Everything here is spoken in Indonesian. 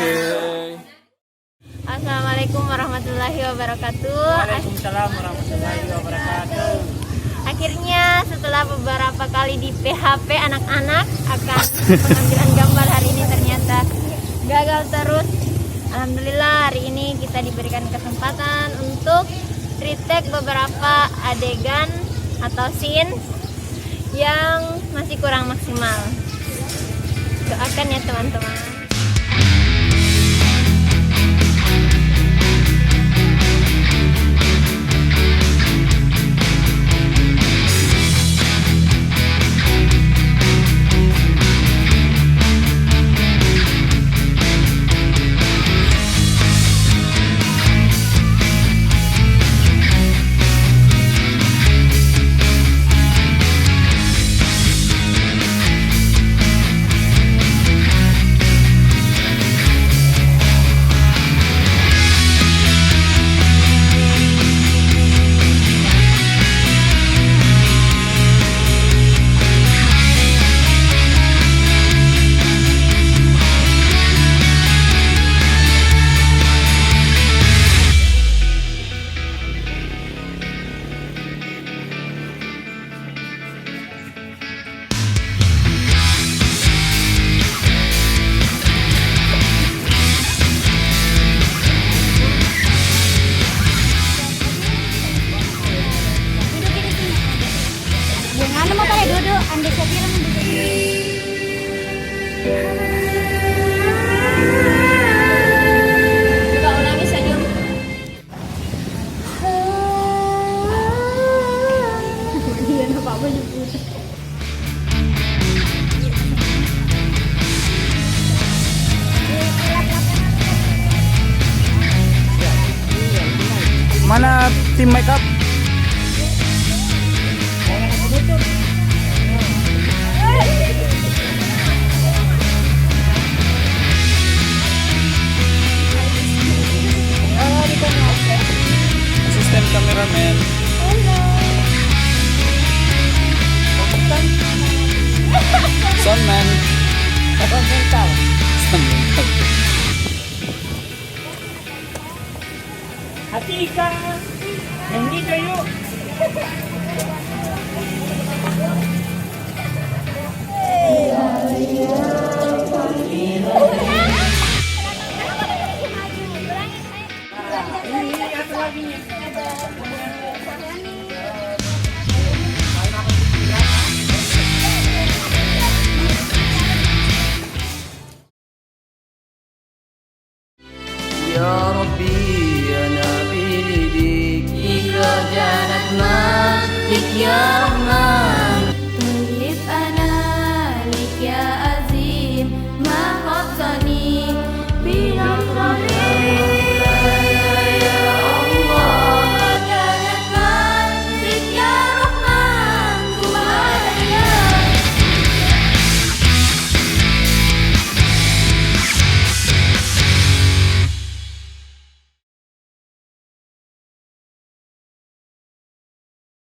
Oke. Assalamualaikum warahmatullahi wabarakatuh. Waalaikumsalam warahmatullahi wabarakatuh. Akhirnya setelah beberapa kali di PHP anak-anak akan pengambilan gambar hari ini ternyata gagal terus. Alhamdulillah hari ini kita diberikan kesempatan untuk retake beberapa adegan atau scene yang masih kurang maksimal. Doakan ya teman-teman. Jangan mau kalian duduk, anda setir Coba ulangi saja. Dia nampak baju putih. Mana tim makeup? Asisten kameramen. Soundman. Soundmental. Hati ikan. Nyanyi kayu. Ya Rabbi